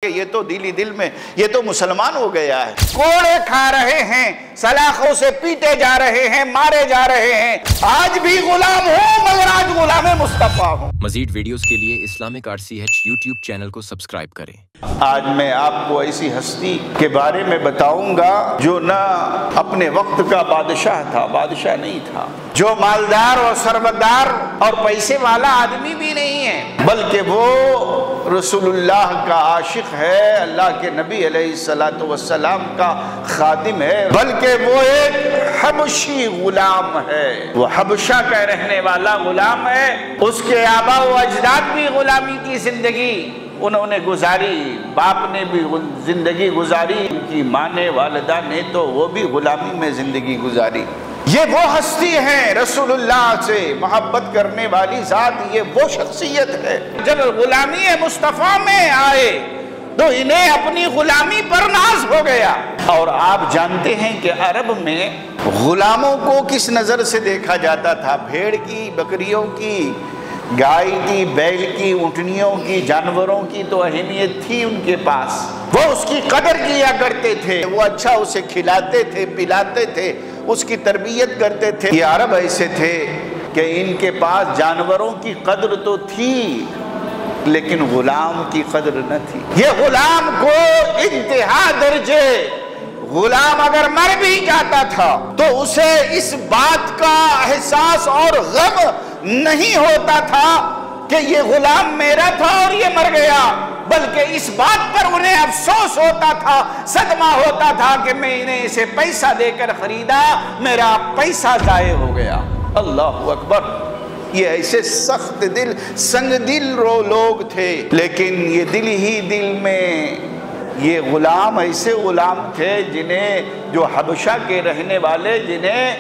کہ یہ تو دل ہی دل میں یہ تو مسلمان ہو گیا ہے۔ کوڑے کھا رہے ہیں، سلاخوں سے پیٹے جا رہے ہیں، مارے جا رہے ہیں، آج بھی غلام ہوں مگر آج غلام مصطفیٰ ہوں۔ مزید ویڈیوز کے لیے اسلامک RCH یوٹیوب چینل کو سبسکرائب کریں۔ آج میں آپ کو ایسی ہستی کے بارے میں بتاؤں گا جو نہ اپنے وقت کا بادشاہ تھا، بادشاہ نہیں تھا، جو مالدار اور ثروتدار اور پیسے والا آدمی بھی نہیں ہے، بلکہ وہ رسول اللہ کا عاشق ہے، اللہ کے نبی علیہ السلام کا خادم ہے، بلکہ وہ ایک حبشی غلام ہے، وہ حبشہ کا رہنے والا غلام ہے۔ اس کے آبا و اجداد بھی غلامی کی زندگی انہوں نے گزاری، باپ نے بھی زندگی گزاری، ان کی ماں نے، والدہ نے تو وہ بھی غلامی میں زندگی گزاری۔ یہ وہ ہستی ہے رسول اللہ سے محبت کرنے والی ذات، یہ وہ شخصیت ہے۔ جب غلامی مصطفیٰ میں آئے تو انہیں اپنی غلامی پر ناز ہو گیا۔ اور آپ جانتے ہیں کہ عرب میں غلاموں کو کس نظر سے دیکھا جاتا تھا؟ بھیڑ کی، بکریوں کی، گائے کی، بیل کی، اونٹنیوں کی، جانوروں کی تو اہمیت تھی ان کے پاس، وہ اس کی قدر کیا کرتے تھے، وہ اچھا اسے کھلاتے تھے، پلاتے تھے، اس کی تربیت کرتے تھے۔ یہ عرب ایسے تھے کہ ان کے پاس جانوروں کی قدر تو تھی لیکن غلام کی قدر نہ تھی۔ یہ غلام کو انتہا درجے، غلام اگر مر بھی جاتا تھا تو اسے اس بات کا احساس اور غم نہیں ہوتا تھا کہ یہ غلام میرا تھا اور یہ مر گیا، بلکہ اس بات پر انہیں افسوس ہوتا تھا، صدمہ ہوتا تھا کہ میں انہیں اسے پیسہ دے کر خریدا، میرا پیسہ ضائع ہو گیا۔ اللہ اکبر! یہ ایسے سخت دل، سنگ دل لوگ تھے، لیکن یہ دل ہی دل میں یہ غلام ایسے غلام تھے جنہیں، جو حبشہ کے رہنے والے، جنہیں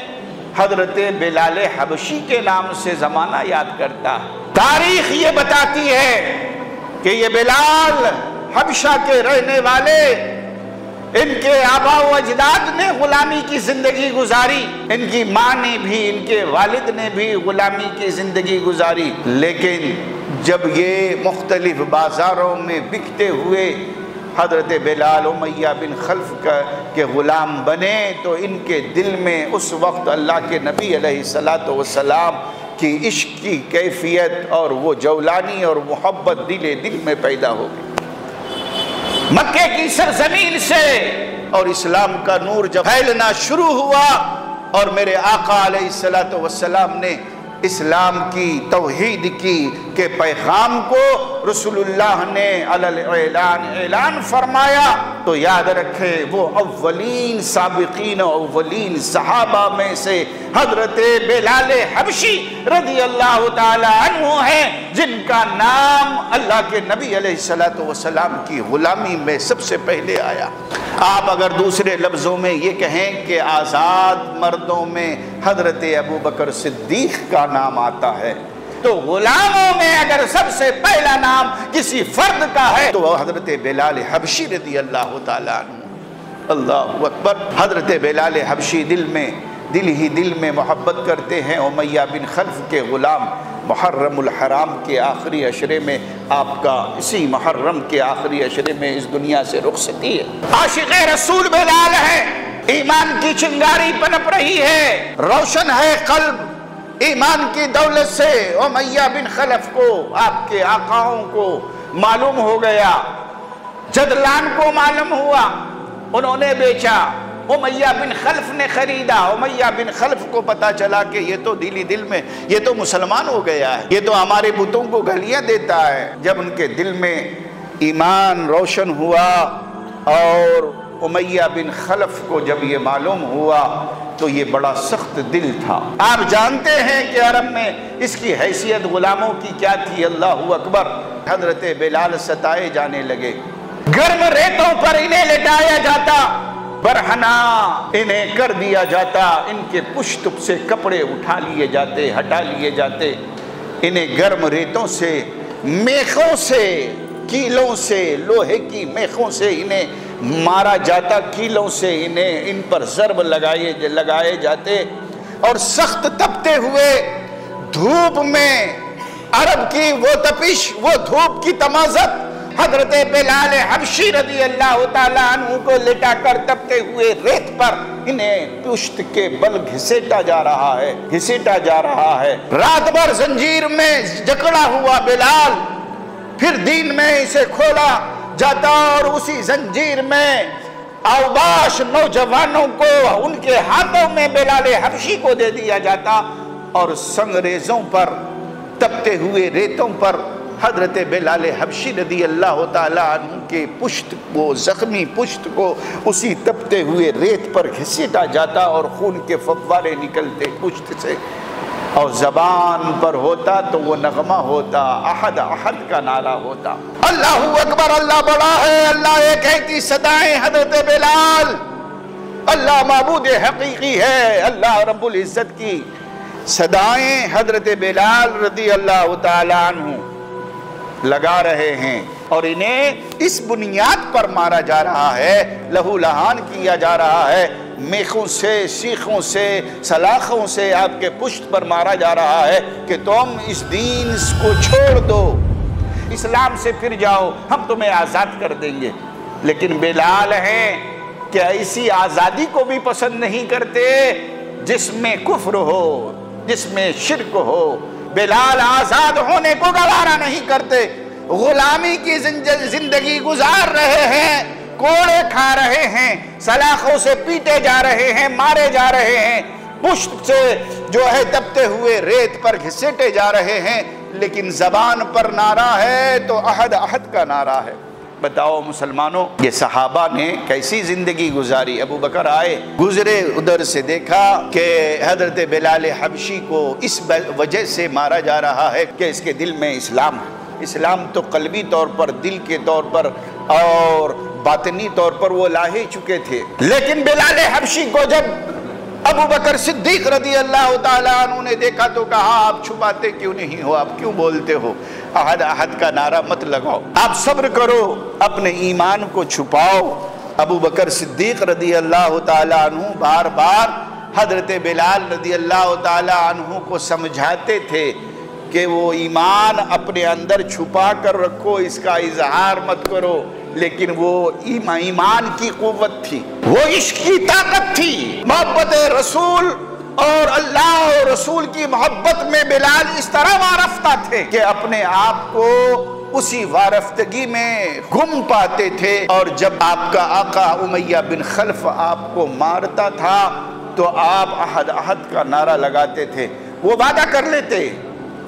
حضرت بلال حبشی کے نام سے زمانہ یاد کرتا ہے۔ تاریخ یہ بتاتی ہے کہ یہ بلال حبشہ کے رہنے والے، ان کے آبا و اجداد نے غلامی کی زندگی گزاری، ان کی ماں نے بھی، ان کے والد نے بھی غلامی کی زندگی گزاری، لیکن جب یہ مختلف بازاروں میں بکتے ہوئے حضرت بلال امیہ بن خلف کے غلام بنے تو ان کے دل میں اس وقت اللہ کے نبی علیہ السلام کی عشق کی کیفیت اور وہ جولانی اور محبت دل میں پیدا ہو گئی۔ مکے کی سرزمین سے اور اسلام کا نور جب پھیلنا شروع ہوا اور میرے آقا علیہ السلام نے اسلام کی، توحید کی کہ پیغام کو رسول اللہ نے اعلان فرمایا، تو یاد رکھے وہ اولین سابقین، اولین صحابہ میں سے حضرت بلال حبشی رضی اللہ تعالی عنہ ہیں، جن کا نام اللہ کے نبی علیہ السلام کی غلامی میں سب سے پہلے آیا۔ آپ اگر دوسرے لفظوں میں یہ کہیں کہ آزاد مردوں میں حضرت ابوبکر صدیق کا نام آتا ہے، تو غلاموں میں اگر سب سے پہلا نام کسی فرد کا ہے تو وہ حضرت بلال حبشی رضی اللہ تعالیٰ عنہ۔ اللہ اکبر! حضرت بلال حبشی دل ہی دل میں محبت کرتے ہیں۔ امیہ بن خلف کے غلام، محرم الحرام کے آخری عشرے میں، آپ کا اسی محرم کے آخری عشرے میں اس دنیا سے رخصتی ہے۔ عاشق رسول بلال ہے، ایمان کی چنگاری پنپ رہی ہے، روشن ہے قلب ایمان کی دولت سے۔ امیہ بن خلف کو، آپ کے آقاؤں کو معلوم ہو گیا، جدلان کو معلوم ہوا، انہوں نے بیچا، امیہ بن خلف نے خریدا۔ امیہ بن خلف کو پتا چلا کہ یہ تو دل ہی دل میں یہ تو مسلمان ہو گیا ہے، یہ تو ہمارے بتوں کو گالیاں دیتا ہے۔ جب ان کے دل میں ایمان روشن ہوا اور امیہ بن خلف کو جب یہ معلوم ہوا تو یہ بڑا سخت دل تھا۔ آپ جانتے ہیں کہ عرب میں اس کی حیثیت غلاموں کی کیا تھی۔ اللہ اکبر! حضرت بلال ستائے جانے لگے، گرم ریتوں پر انہیں لٹایا جاتا، برہنہ انہیں کر دیا جاتا، ان کے پشت سے کپڑے اٹھا لیے جاتے، ہٹا لیے جاتے، انہیں گرم ریتوں سے، میخوں سے، کیلوں سے، لوہے کی میخوں سے انہیں مارا جاتا، کیلوں سے انہیں ان پر ضرب لگائے جاتے، اور سخت تپتے ہوئے دھوپ میں عرب کی وہ تپش، وہ دھوپ کی تمازت حضرت بلال حبشی رضی اللہ تعالیٰ عنہ کو لٹا کر تپتے ہوئے ریت پر انہیں پشت کے بل گھسیٹا جا رہا ہے، گھسیٹا جا رہا ہے۔ رات بھر زنجیر میں جکڑا ہوا بلال، پھر دین میں اسے کھولا جاتا اور اسی زنجیر میں اوباش نوجوانوں کو ان کے ہاتھوں میں بلال حبشی کو دے دیا جاتا اور سنگریزوں پر، تپتے ہوئے ریتوں پر حضرت بلال حبشی رضی اللہ تعالیٰ عنہ کے پشت کو، زخمی پشت کو اسی تپتے ہوئے ریت پر گھسیٹا جاتا اور خون کے فوارے نکلتے پشت سے، اور زبان پر ہوتا تو وہ نغمہ ہوتا، احد احد کا نعرہ ہوتا، اللہ اکبر، اللہ بڑا ہے، اللہ ایک ہے کی صدائیں حضرت بلال، اللہ معبود حقیقی ہے، اللہ رب العزت کی صدائیں حضرت بلال رضی اللہ تعالیٰ عنہ لگا رہے ہیں، اور انہیں اس بنیاد پر مارا جا رہا ہے، لہو لہان کیا جا رہا ہے، میخوں سے، سیخوں سے، سلاخوں سے آپ کے پشت پر مارا جا رہا ہے کہ تم اس دین کو چھوڑ دو، اسلام سے پھر جاؤ، ہم تمہیں آزاد کر دیں گے۔ لیکن بلال ہیں کہ ایسی آزادی کو بھی پسند نہیں کرتے جس میں کفر ہو، جس میں شرک ہو۔ بلال آزاد ہونے کو گوارا نہیں کرتے، غلامی کی زندگی گزار رہے ہیں، کوڑے کھا رہے ہیں، سلاخوں سے پیٹے جا رہے ہیں، مارے جا رہے ہیں، پشت سے جو ہے تپتے ہوئے ریت پر گھسیٹے جا رہے ہیں، لیکن زبان پر نعرہ ہے تو احد احد کا نعرہ ہے۔ بتاؤ مسلمانوں، یہ صحابہ نے کیسی زندگی گزاری؟ ابو بکر آئے، گزرے ادھر سے دیکھا کہ حضرت بلال حبشی کو اس وجہ سے مارا جا رہا ہے کہ اس کے دل میں اسلام ہے۔ اسلام تو قلبی طور پر، دل کے طور پر اور باطنی طور پر وہ لا ہی چکے تھے، لیکن بلال حبشی کو جب ابو بکر صدیق رضی اللہ تعالیٰ عنہ نے دیکھا تو کہا آپ چھپاتے کیوں نہیں ہو، آپ کیوں بولتے ہو، احد احد کا نعرہ مت لگاؤ، آپ صبر کرو، اپنے ایمان کو چھپاؤ۔ ابو بکر صدیق رضی اللہ تعالیٰ عنہ بار بار حضرت بلال رضی اللہ تعالیٰ عنہ کو سمجھاتے تھے کہ وہ ایمان اپنے اندر چھپا کر رکھو، اس کا اظہار مت کرو، لیکن وہ ایمان کی قوت تھی، وہ عشق کی طاقت تھی، محبت رسول اور اللہ اور رسول کی محبت میں بلال اس طرح وارفتہ تھے کہ اپنے آپ کو اسی وارفتگی میں گم پاتے تھے، اور جب آپ کا آقا امیہ بن خلف آپ کو مارتا تھا تو آپ احد احد کا نعرہ لگاتے تھے۔ وہ وعدہ کر لیتے،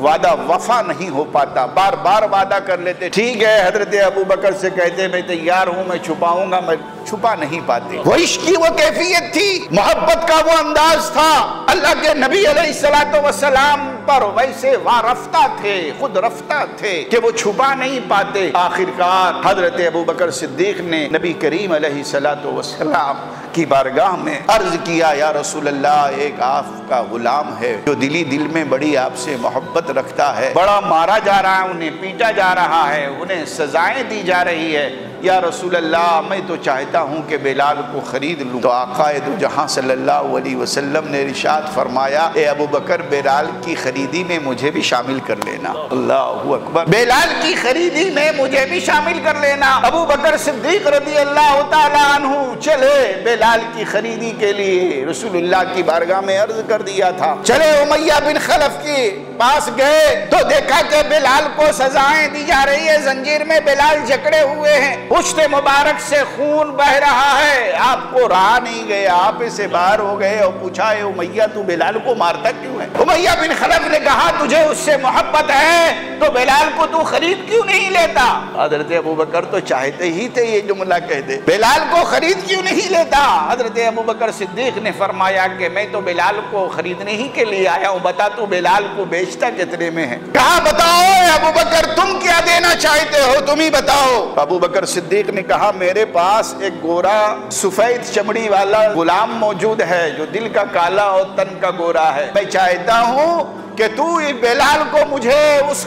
وعدہ وفا نہیں ہو پاتا، بار بار وعدہ کر لیتے، ٹھیک ہے، حضرت ابو بکر سے کہتے میں تیار ہوں، میں چھپاؤں گا، میں چھپا نہیں پاتے۔ وہ عشق کی وہ کیفیت تھی، محبت کا وہ انداز تھا، اللہ کے نبی علیہ السلام پر ویسے وارفتہ تھے، خود رفتہ تھے کہ وہ چھپا نہیں پاتے۔ آخرکار حضرت ابو بکر صدیق نے نبی کریم علیہ السلام کی بارگاہ میں عرض کیا، یا رسول اللہ، ایک آپ کا غلام ہے جو دلی دل میں بڑی آپ سے محبت رکھتا ہے، بڑا مارا جا رہا ہے، انہیں پیٹا جا رہا ہے، انہیں سزائیں دی جا رہی ہے، یا رسول اللہ میں تو چاہتا ہوں کہ بلال کو خرید لوں۔ تو آقا دو جہاں صلی اللہ علیہ وسلم نے ارشاد فرمایا، اے ابو بکر بلال کی خریدی میں مجھے بھی شامل کر لینا۔ اللہ اکبر، بلال کی خریدی میں مجھے بھی شامل کر لینا۔ ابو بکر صدیق رضی اللہ تعالیٰ عنہ چلے بلال کی خریدی کے لیے، رسول اللہ کی بارگاہ میں عرض کر دیا تھا، چلے امیہ بن خلف کے پاس گئے تو دیکھا کہ بلال کو سزائیں دی جا رہی ہے، زنجیر میں بلال جکڑے ہوئے ہیں، پشت مبارک سے خون بہ رہا ہے، آپ کو رہا نہیں گیا، آپ اسے باہر ہو گئے اور پوچھا، اے امیہ تو بلال کو مارتا کیوں ہے؟ امیہ بن خلف نے کہا، تجھے اس سے محبت ہے تو بلال کو تو خرید کیوں نہیں لیتا؟ حضرت ابو بکر تو چاہتے ہی تھے یہ جملہ کہہ دے، بلال کو خرید کیوں نہیں لیتا؟ حضرت ابو بکر صدیق نے فرمایا کہ میں تو بلال کو خریدنے ہی کے لیے آیا ہوں، بتا تو بلال کو بیچتا کتنے میں ہے؟ کہا بتاؤ ابو بکر، تم کیا دینا چاہتے ہو، تم ہی بتاؤ۔ ابو بکر صدیق نے کہا، میرے پاس ایک گورا سفید چمڑی والا غلام موجود ہے جو دل کا کالا اور تن کا گورا ہے، میں چاہتا ہوں کہ تو بلال کو مجھے اس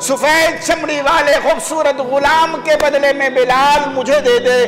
سفید چمڑی والے خوبصورت غلام کے بدلے میں بلال مجھے دے دے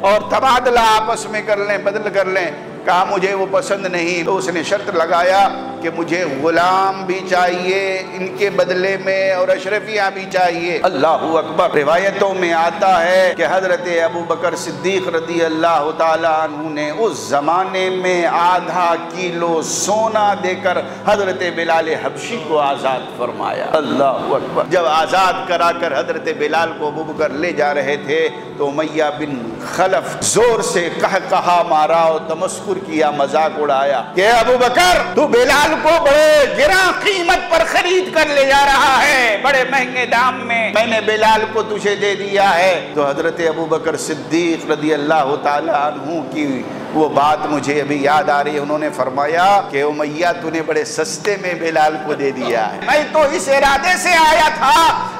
اور تبادلہ آپس میں کر لیں، بدل کر لیں۔ کہا مجھے وہ پسند نہیں، تو اس نے شرط لگایا کہ مجھے غلام بھی چاہیے ان کے بدلے میں اور اشرفیاں بھی چاہیے۔ اللہ اکبر۔ روایتوں میں آتا ہے کہ حضرت ابو بکر صدیق رضی اللہ تعالیٰ عنہ نے اس زمانے میں آدھا کلو سونا دے کر حضرت بلال حبشی کو آزاد فرمایا۔ اللہ اکبر۔ جب آزاد کرا کر حضرت بلال کو ابو بکر لے جا رہے تھے تو امیہ بن خلف زور سے کہا مارا اور تمسخر کیا، مذاق اڑایا کہ ابو بکر تو بلال کو بڑے گراں قیمت پر خرید کر لے جا رہا ہے، بڑے مہنگے دام میں نے بلال کو تجھے دے دیا ہے۔ تو حضرت ابو بکر صدیق رضی اللہ تعالی عنہ کی وہ بات مجھے ابھی یاد آ رہی ہے، انہوں نے فرمایا کہ امیہ تو نے بڑے سستے میں بلال کو دے دیا ہے، میں تو اس ارادے سے آیا تھا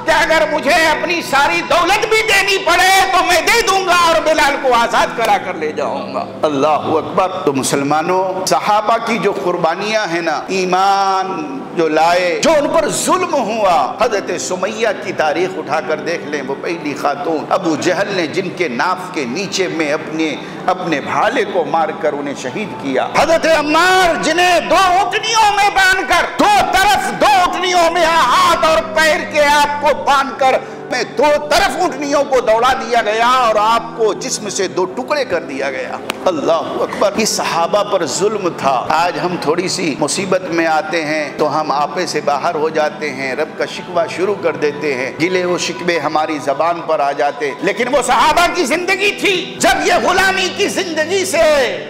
کہ اگر مجھے اپنی ساری دولت بھی دینی پڑے تو میں دے دوں گا اور بلال کو آزاد کرا کر لے جاؤں گا۔ اللہ اکبر۔ تو مسلمانوں، صحابہ کی جو قربانیاں ہیں نا، ایمان جو لائے، جو ان پر ظلم ہوا، حضرت سمیہ کی تاریخ اٹھا کر دیکھ لیں، وہ پہلی خاتون ابو جہل نے جن کے ناف کے نیچے میں اپنے بھالے کو مار کر انہیں شہید کیا، حضرت عمار جنہیں 2 اونٹنیوں میں باندھ کر، 2 طرف 2 اونٹنیوں میں ہاتھ اور پیر کے آپ کو باندھ کر میں 2 طرف اونٹنیوں کو دوڑا دیا گیا اور آپ کو جسم سے 2 ٹکڑے کر دیا گیا۔ اللہ اکبر۔ یہ صحابہ پر ظلم تھا۔ آج ہم تھوڑی سی مصیبت میں آتے ہیں تو ہم آپے سے باہر ہو جاتے ہیں، رب کا شکوہ شروع کر دیتے ہیں، گلے و شکوے ہماری زبان پر آ جاتے، لیکن وہ صحابہ کی زندگی تھی جب یہ غلامی کی زندگی سے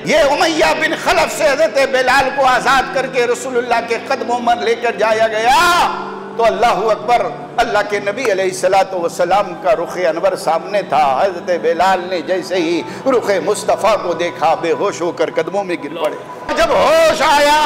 یہ امیہ بن خلف سے حضرت بلال کو آزاد کر کے رسول اللہ کے قدموں میں لے کر جایا گیا تو اللہ اکبر، اللہ کے نبی علیہ السلام کا رخ انور سامنے تھا۔ حضرت بلال نے جیسے ہی رخ مصطفیٰ کو دیکھا بے ہوش ہو کر قدموں میں گر پڑے۔ جب ہوش آیا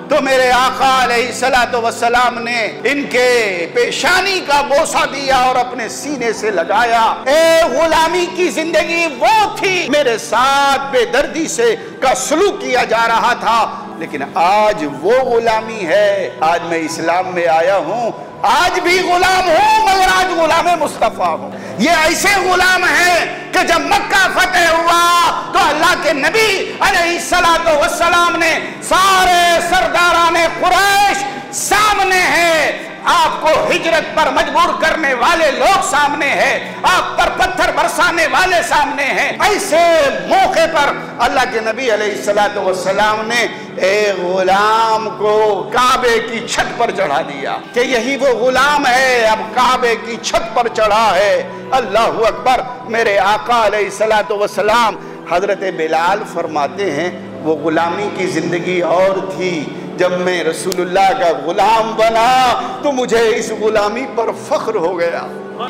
تو میرے آقا علیہ السلام نے ان کے پیشانی کا بوسہ دیا اور اپنے سینے سے لگایا۔ اے غلامی کی زندگی وہ تھی، میرے ساتھ بے دردی سے کا سلوک کیا جا رہا تھا، لیکن آج وہ غلامی ہے۔ آج میں اسلام میں آیا ہوں، آج بھی غلام ہوں، مگر آج غلام مصطفیٰ ہوں۔ یہ ایسے غلام ہیں کہ جب مکہ فتح ہوا تو اللہ کے نبی علیہ السلام نے سارے سرداران قریش سامنے ہیں، آپ کو ہجرت پر مجبور کرنے والے لوگ سامنے ہیں، آپ پر پتھر برسانے والے سامنے ہیں۔ ایسے موقع پر اللہ کے نبی علیہ السلام نے ایک غلام کو کعبے کی چھت پر چڑھا دیا کہ یہی وہ غلام ہے، اب کعبے کی چھت پر چڑھا ہے۔ اللہ اکبر۔ میرے آقا علیہ السلام حضرت بلال فرماتے ہیں وہ غلامی کی زندگی اور تھی، جب میں رسول اللہ کا غلام بنا تو مجھے اس غلامی پر فخر ہو گیا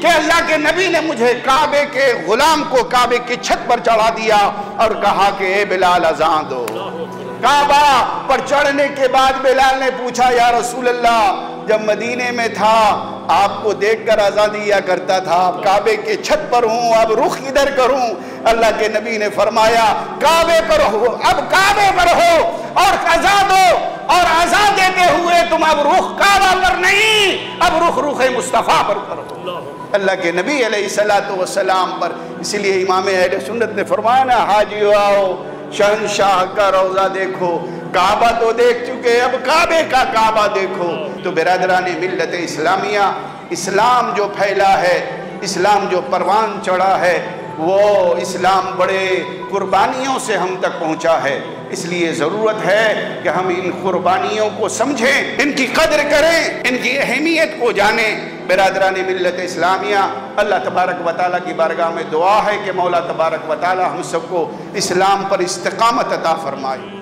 کہ اللہ کے نبی نے مجھے کعبے کے غلام کو کعبے کی چھت پر چڑھا دیا اور کہا کہ اے بلال اذان دو۔ کعبہ پر چڑھنے کے بعد بلال نے پوچھا یا رسول اللہ، جب مدینے میں تھا آپ کو دیکھ کر اذان دیا کرتا تھا، اب کعبے کے چھت پر ہوں، اب رخ ادھر کروں؟ اللہ کے نبی نے فرمایا کعبے پر ہو، اب کعبے پر ہو اور اذان دو، اور اذان دیتے ہوئے تم اب رخ کعبہ پر نہیں، اب رخ مصطفیٰ پر کرو، اللہ کے نبی علیہ السلام پر۔ اسی لیے امام اہل سنت نے فرمایا نا، حاجیو آؤ شہنشاہ کا روضہ دیکھو، کعبہ تو دیکھ چکے، اب کعبے کا کعبہ دیکھو۔ تو برادران ملت اسلامیہ، اسلام جو پھیلا ہے، اسلام جو پروان چڑھا ہے، وہ اسلام بڑے قربانیوں سے ہم تک پہنچا ہے۔ اس لیے ضرورت ہے کہ ہم ان قربانیوں کو سمجھیں، ان کی قدر کریں، ان کی اہمیت کو جانیں۔ برادران ملت اسلامیہ، اللہ تبارک و تعالیٰ کی بارگاہ میں دعا ہے کہ مولا تبارک و تعالیٰ ہم سب کو اسلام پر استقامت عطا فرمائے۔